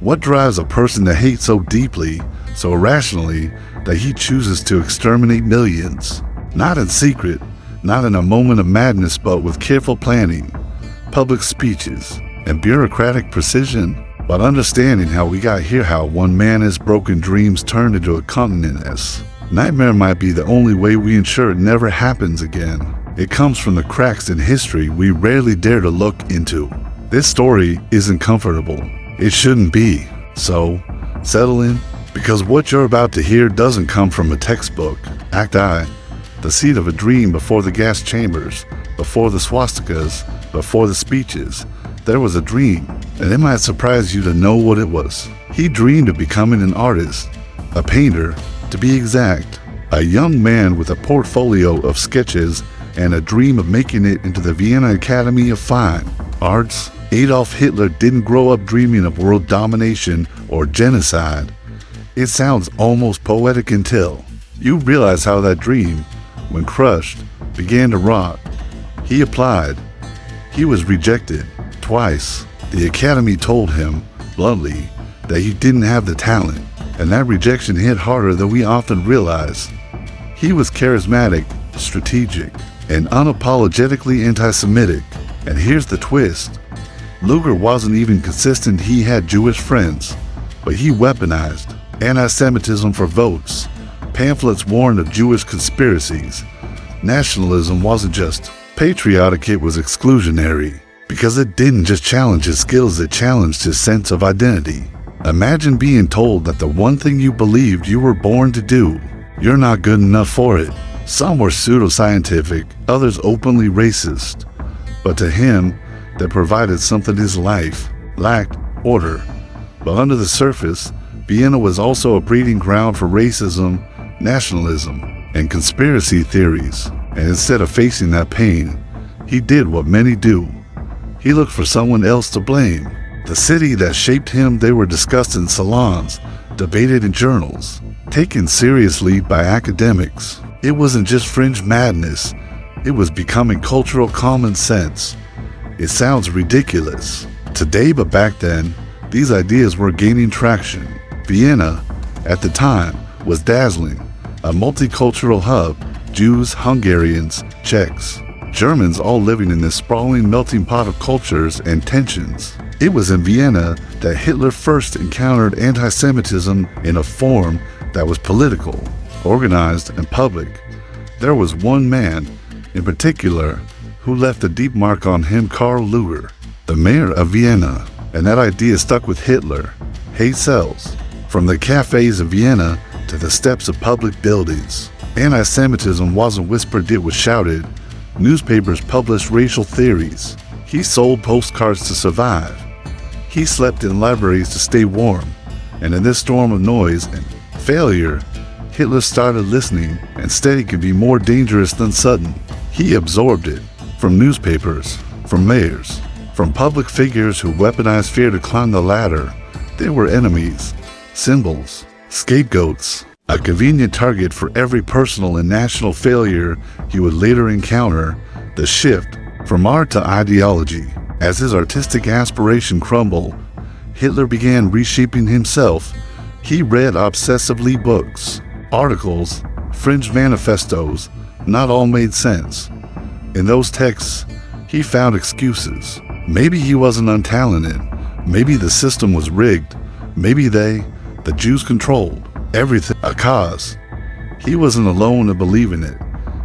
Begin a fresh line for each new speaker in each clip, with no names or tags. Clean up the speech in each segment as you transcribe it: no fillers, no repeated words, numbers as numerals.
What drives a person to hate so deeply, so irrationally, that he chooses to exterminate millions? Not in secret, not in a moment of madness, but with careful planning, public speeches, and bureaucratic precision. But understanding how we got here, how one man's broken dreams turned into a continent's nightmare might be the only way we ensure it never happens again. It comes from the cracks in history we rarely dare to look into. This story isn't comfortable. It shouldn't be. So, settle in, because what you're about to hear doesn't come from a textbook. Act I, the seed of a dream before the gas chambers, before the swastikas, before the speeches. There was a dream, and it might surprise you to know what it was. He dreamed of becoming an artist, a painter, to be exact, a young man with a portfolio of sketches and a dream of making it into the Vienna Academy of Fine Arts. Adolf Hitler didn't grow up dreaming of world domination or genocide. It sounds almost poetic until you realize how that dream, when crushed, began to rot. He applied. He was rejected twice. The Academy told him, bluntly, that he didn't have the talent, and that rejection hit harder than we often realize. He was charismatic, strategic, and unapologetically anti-Semitic. And here's the twist. Luger wasn't even consistent. He had Jewish friends, but he weaponized anti-Semitism for votes. Pamphlets warned of Jewish conspiracies. Nationalism wasn't just patriotic, it was exclusionary, because it didn't just challenge his skills, it challenged his sense of identity. Imagine being told that the one thing you believed you were born to do, you're not good enough for it. Some were pseudoscientific, others openly racist. But to him, that provided something his life lacked: order. But under the surface, Vienna was also a breeding ground for racism, nationalism, and conspiracy theories. And instead of facing that pain, he did what many do. He looked for someone else to blame. The city that shaped him, they were discussed in salons, debated in journals, taken seriously by academics. It wasn't just fringe madness, it was becoming cultural common sense. It sounds ridiculous today, but back then, these ideas were gaining traction. Vienna, at the time, was dazzling, a multicultural hub, Jews, Hungarians, Czechs, Germans, all living in this sprawling melting pot of cultures and tensions. It was in Vienna that Hitler first encountered anti-Semitism in a form that was political, organized, and public. There was one man, in particular, who left a deep mark on him: Karl Luger, the mayor of Vienna. And that idea stuck with Hitler. Hate sells. From the cafes of Vienna to the steps of public buildings. Anti-Semitism wasn't whispered, it was shouted. Newspapers published racial theories. He sold postcards to survive. He slept in libraries to stay warm. And in this storm of noise and failure, Hitler started listening, and steady can be more dangerous than sudden. He absorbed it. From newspapers, from mayors, from public figures who weaponized fear to climb the ladder. They were enemies, symbols, scapegoats, a convenient target for every personal and national failure he would later encounter. The shift from art to ideology. As his artistic aspiration crumbled, Hitler began reshaping himself. He read obsessively books, articles, fringe manifestos. Not all made sense. In those texts, he found excuses. Maybe he wasn't untalented. Maybe the system was rigged. Maybe the Jews controlled everything. A cause. He wasn't alone in believing it.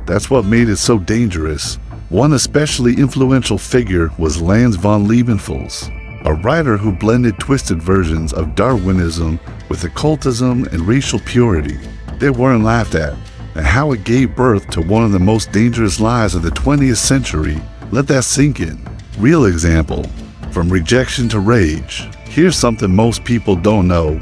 That's what made it so dangerous. One especially influential figure was Lanz von Liebenfels, a writer who blended twisted versions of Darwinism with occultism and racial purity. They weren't laughed at, and how it gave birth to one of the most dangerous lies of the 20th century. Let that sink in. Real example, from rejection to rage. Here's something most people don't know.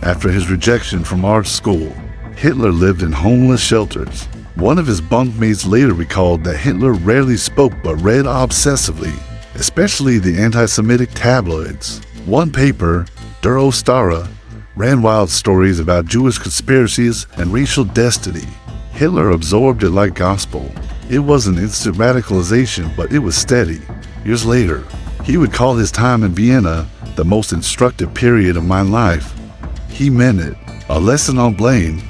After his rejection from art school, Hitler lived in homeless shelters. One of his bunkmates later recalled that Hitler rarely spoke but read obsessively, especially the anti-Semitic tabloids. One paper, Der Ostara, ran wild stories about Jewish conspiracies and racial destiny. Hitler absorbed it like gospel. It wasn't instant radicalization, but it was steady. Years later, he would call his time in Vienna the most instructive period of my life. He meant it. A lesson on blame.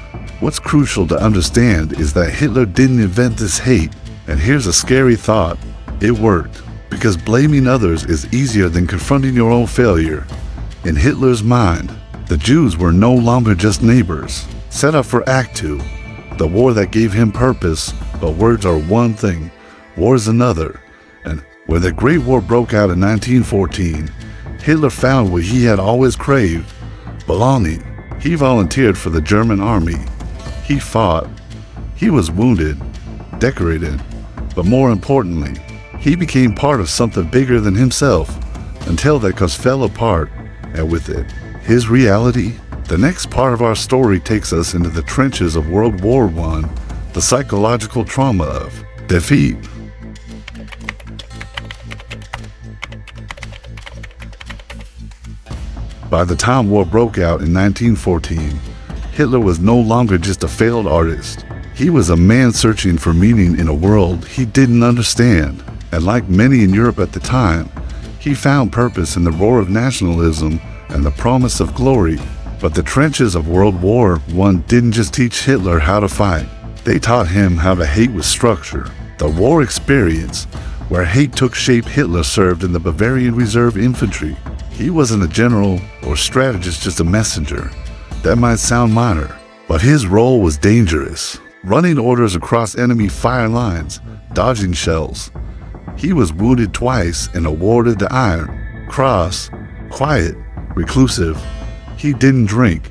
What's crucial to understand is that Hitler didn't invent this hate. And here's a scary thought. It worked. Because blaming others is easier than confronting your own failure. In Hitler's mind, the Jews were no longer just neighbors, set up for Act Two, the war that gave him purpose. But words are one thing, war's another. And when the Great War broke out in 1914, Hitler found what he had always craved, belonging. He volunteered for the German army. He fought. He was wounded, decorated, but more importantly, he became part of something bigger than himself until that cause fell apart, and with it, his reality. The next part of our story takes us into the trenches of World War I, the psychological trauma of defeat. By the time war broke out in 1914, Hitler was no longer just a failed artist. He was a man searching for meaning in a world he didn't understand. And like many in Europe at the time, he found purpose in the roar of nationalism and the promise of glory. But the trenches of World War I didn't just teach Hitler how to fight. They taught him how to hate with structure. The war experience, where hate took shape. Hitler served in the Bavarian Reserve Infantry. He wasn't a general or strategist, just a messenger. That might sound minor, but his role was dangerous, running orders across enemy fire lines, dodging shells. He was wounded twice and awarded the Iron Cross. Quiet, reclusive. He didn't drink,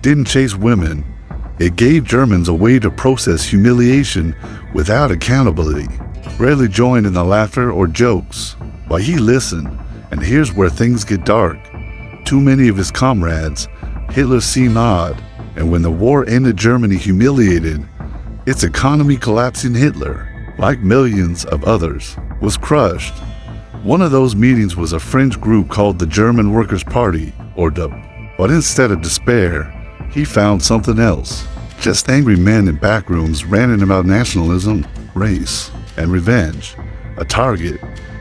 didn't chase women. It gave Germans a way to process humiliation without accountability. Rarely joined in the laughter or jokes, but he listened. And here's where things get dark. Too many of his comrades, Hitler, seemed odd, and when the war ended, Germany humiliated, its economy collapsing. Hitler, like millions of others, was crushed. One of those meetings was a fringe group called the German Workers' Party, or DUP. But instead of despair, he found something else. Just angry men in back rooms ranting about nationalism, race, and revenge. A target.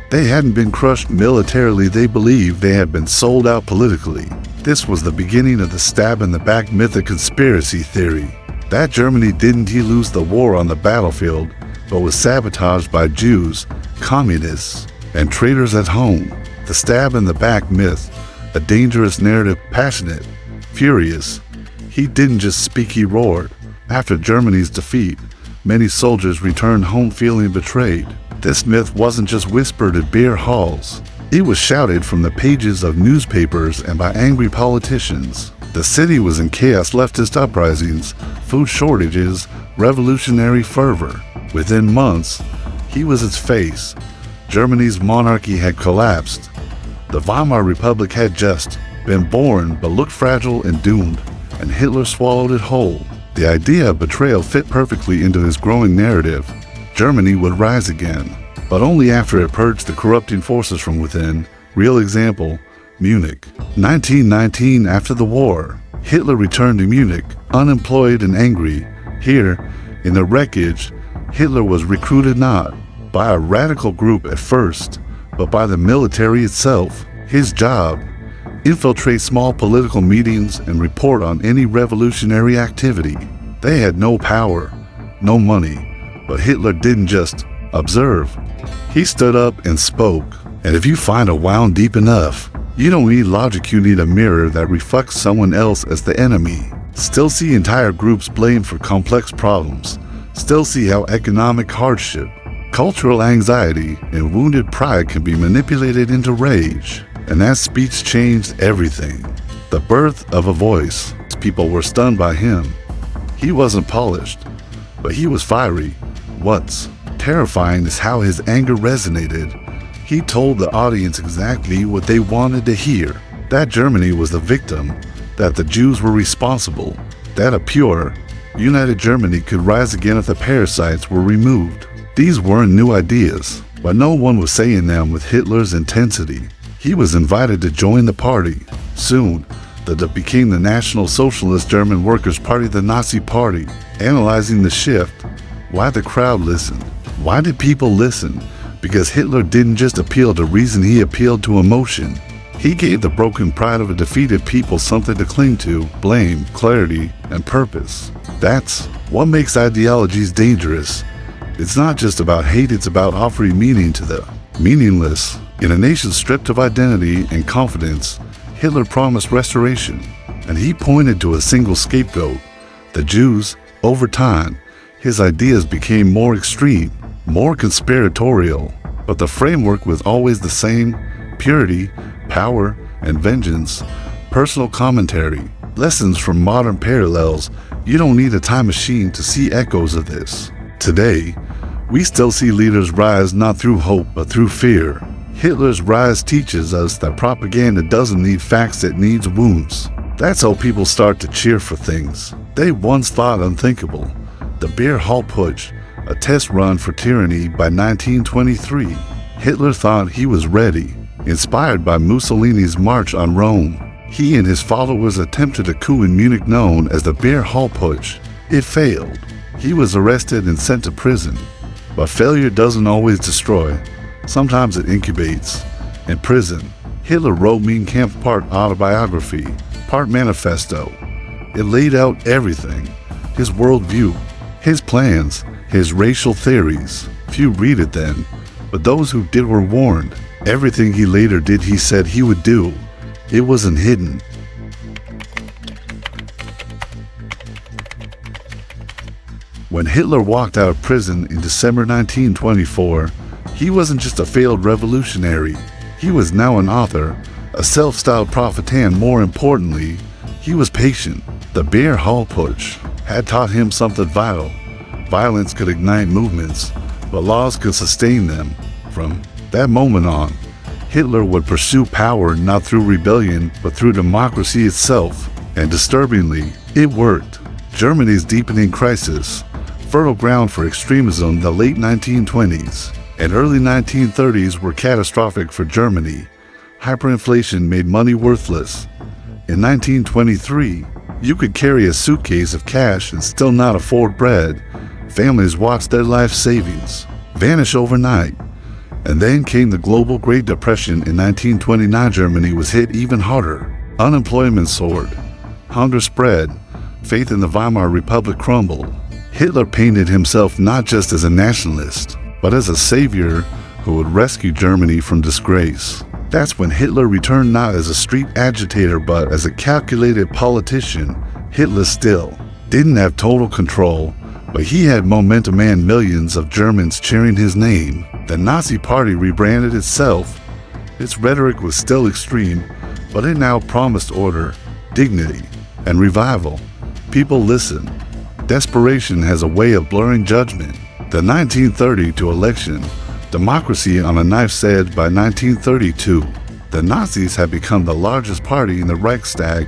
They hadn't been crushed militarily, they believed they had been sold out politically. This was the beginning of the stab in the back myth of conspiracy theory. That Germany didn't lose the war on the battlefield, but was sabotaged by Jews, communists, and traitors at home. The stab in the back myth, a dangerous narrative, passionate, furious. He didn't just speak, he roared. After Germany's defeat, many soldiers returned home feeling betrayed. This myth wasn't just whispered at beer halls. It was shouted from the pages of newspapers and by angry politicians. The city was in chaos, leftist uprisings, food shortages, revolutionary fervor. Within months, he was its face. Germany's monarchy had collapsed. The Weimar Republic had just been born but looked fragile and doomed, and Hitler swallowed it whole. The idea of betrayal fit perfectly into his growing narrative. Germany would rise again, but only after it purged the corrupting forces from within. Real example, Munich. 1919, after the war, Hitler returned to Munich, unemployed and angry. Here, in the wreckage, Hitler was recruited not by a radical group at first, but by the military itself. His job, infiltrate small political meetings and report on any revolutionary activity. They had no power, no money. But Hitler didn't just observe. He stood up and spoke. And if you find a wound deep enough, you don't need logic, you need a mirror that reflects someone else as the enemy. Still see entire groups blamed for complex problems. Still see how economic hardship, cultural anxiety, and wounded pride can be manipulated into rage. And that speech changed everything. The birth of a voice. People were stunned by him. He wasn't polished, but he was fiery. What's terrifying is how his anger resonated. He told the audience exactly what they wanted to hear. That Germany was the victim, that the Jews were responsible, that a pure, united Germany could rise again if the parasites were removed. These weren't new ideas, but no one was saying them with Hitler's intensity. He was invited to join the party. Soon, the DUP became the National Socialist German Workers' Party, the Nazi Party. Analyzing the shift, why the crowd listened. Why did people listen? Because Hitler didn't just appeal to reason, he appealed to emotion. He gave the broken pride of a defeated people something to cling to, blame, clarity, and purpose. That's what makes ideologies dangerous. It's not just about hate, it's about offering meaning to the meaningless. In a nation stripped of identity and confidence, Hitler promised restoration, and he pointed to a single scapegoat, the Jews. Over time, his ideas became more extreme, more conspiratorial, but the framework was always the same: purity, power, and vengeance. Personal commentary, lessons from modern parallels. You don't need a time machine to see echoes of this. Today, we still see leaders rise not through hope but through fear. Hitler's rise teaches us that propaganda doesn't need facts, it needs wounds. That's how people start to cheer for things they once thought unthinkable. The Beer Hall Putsch, a test run for tyranny by 1923. Hitler thought he was ready. Inspired by Mussolini's march on Rome, he and his followers attempted a coup in Munich known as the Beer Hall Putsch. It failed. He was arrested and sent to prison. But failure doesn't always destroy. Sometimes it incubates. In prison, Hitler wrote Mein Kampf, part autobiography, part manifesto. It laid out everything: his worldview, his plans, his racial theories. Few read it then, but those who did were warned. Everything he later did, he said he would do. It wasn't hidden. When Hitler walked out of prison in December 1924, he wasn't just a failed revolutionary. He was now an author, a self-styled prophet, and more importantly, he was patient. The Beer Hall Putsch had taught him something vital. Violence could ignite movements, but laws could sustain them. From that moment on, Hitler would pursue power not through rebellion, but through democracy itself. And disturbingly, it worked. Germany's deepening crisis, fertile ground for extremism. The late 1920s and early 1930s were catastrophic for Germany. Hyperinflation made money worthless. In 1923, you could carry a suitcase of cash and still not afford bread. Families watched their life savings vanish overnight. And then came the global Great Depression. In 1929, Germany was hit even harder. Unemployment soared. Hunger spread. Faith in the Weimar Republic crumbled. Hitler painted himself not just as a nationalist, but as a savior who would rescue Germany from disgrace. That's when Hitler returned, not as a street agitator, but as a calculated politician. Hitler still didn't have total control, but he had momentum and millions of Germans cheering his name. The Nazi Party rebranded itself. Its rhetoric was still extreme, but it now promised order, dignity, and revival. People listened. Desperation has a way of blurring judgment. The 1932 election, democracy on a knife's edge. By 1932, the Nazis had become the largest party in the Reichstag.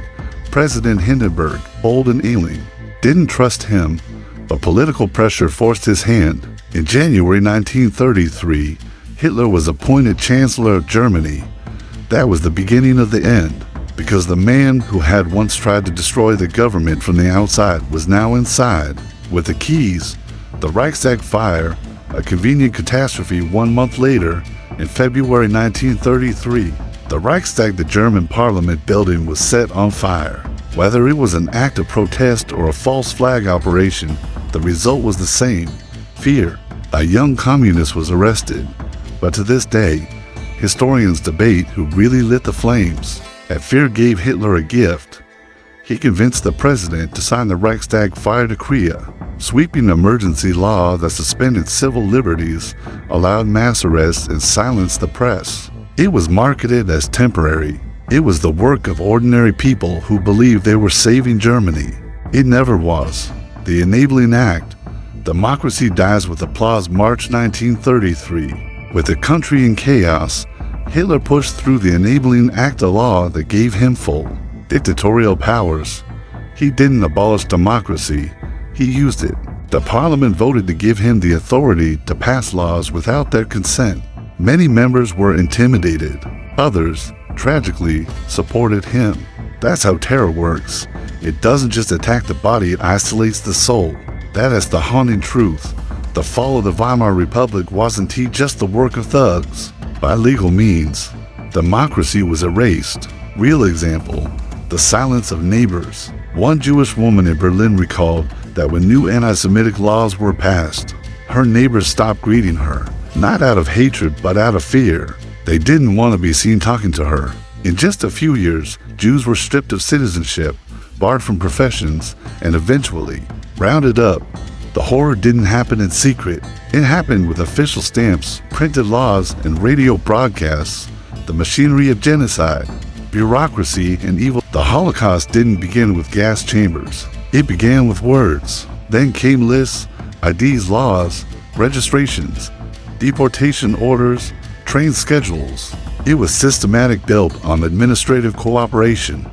President Hindenburg, old and ailing, didn't trust him, but political pressure forced his hand. In January 1933, Hitler was appointed Chancellor of Germany. That was the beginning of the end, because the man who had once tried to destroy the government from the outside was now inside. With the keys, the Reichstag fire, a convenient catastrophe. 1 month later, in February 1933, the Reichstag, the German parliament building, was set on fire. Whether it was an act of protest or a false flag operation, the result was the same: fear. A young communist was arrested. But to this day, historians debate who really lit the flames. And fear gave Hitler a gift. He convinced the president to sign the Reichstag fire decree, a sweeping emergency law that suspended civil liberties, allowed mass arrests, and silenced the press. It was marketed as temporary. It was the work of ordinary people who believed they were saving Germany. It never was. The Enabling Act, Democracy Dies with Applause, March 1933. With the country in chaos, Hitler pushed through the Enabling Act, a law that gave him full dictatorial powers. He didn't abolish democracy, he used it. The parliament voted to give him the authority to pass laws without their consent. Many members were intimidated. Others, tragically, supported him. That's how terror works. It doesn't just attack the body, it isolates the soul. That is the haunting truth. The fall of the Weimar Republic wasn't just the work of thugs. By legal means, Democracy was erased. Real example, the silence of neighbors. One Jewish woman in Berlin recalled that when new anti-Semitic laws were passed, her neighbors stopped greeting her, not out of hatred but out of fear. They didn't want to be seen talking to her. In just a few years, Jews were stripped of citizenship, barred from professions, and eventually rounded up. The horror didn't happen in secret. It happened with official stamps, printed laws, and radio broadcasts. The machinery of genocide, bureaucracy, and evil. The Holocaust didn't begin with gas chambers. It began with words. Then came lists, IDs, laws, registrations, deportation orders, train schedules. It was systematic, built on administrative cooperation.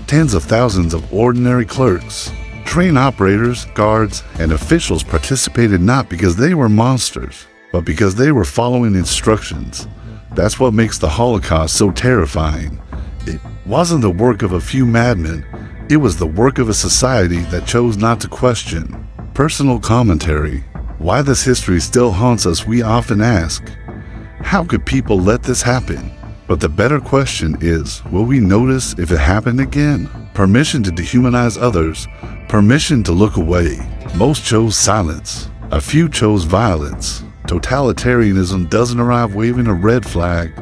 Tens of thousands of ordinary clerks, train operators, guards, and officials participated not because they were monsters, but because they were following instructions. That's what makes the Holocaust so terrifying. It wasn't the work of a few madmen. It was the work of a society that chose not to question. Personal commentary. Why this history still haunts us, we often ask. How could people let this happen? But the better question is, will we notice if it happened again? Permission to dehumanize others, permission to look away. Most chose silence. A few chose violence. Totalitarianism doesn't arrive waving a red flag.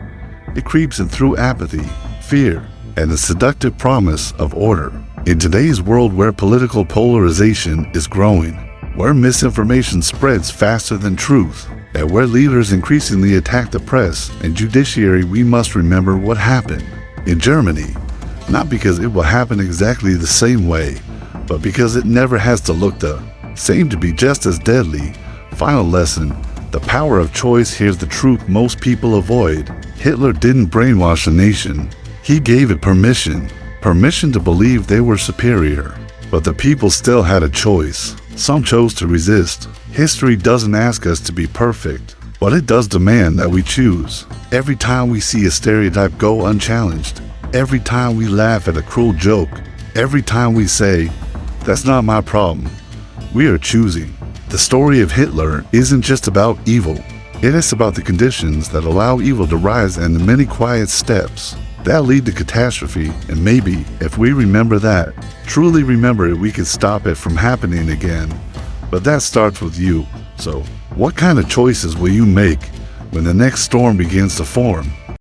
It creeps in through apathy, fear, and the seductive promise of order. In today's world where political polarization is growing, where misinformation spreads faster than truth, and where leaders increasingly attack the press and judiciary, we must remember what happened in Germany, not because it will happen exactly the same way, but because it never has to look the same to be just as deadly. Final lesson, the power of choice. Here's the truth most people avoid. Hitler didn't brainwash a nation. He gave it permission to believe they were superior. But the people still had a choice. Some chose to resist. History doesn't ask us to be perfect, but it does demand that we choose. Every time we see a stereotype go unchallenged, every time we laugh at a cruel joke, every time we say, "That's not my problem," we are choosing. The story of Hitler isn't just about evil. It is about the conditions that allow evil to rise and the many quiet steps that lead to catastrophe. And maybe, if we remember that, truly remember it, we can stop it from happening again. But that starts with you. So, what kind of choices will you make when the next storm begins to form?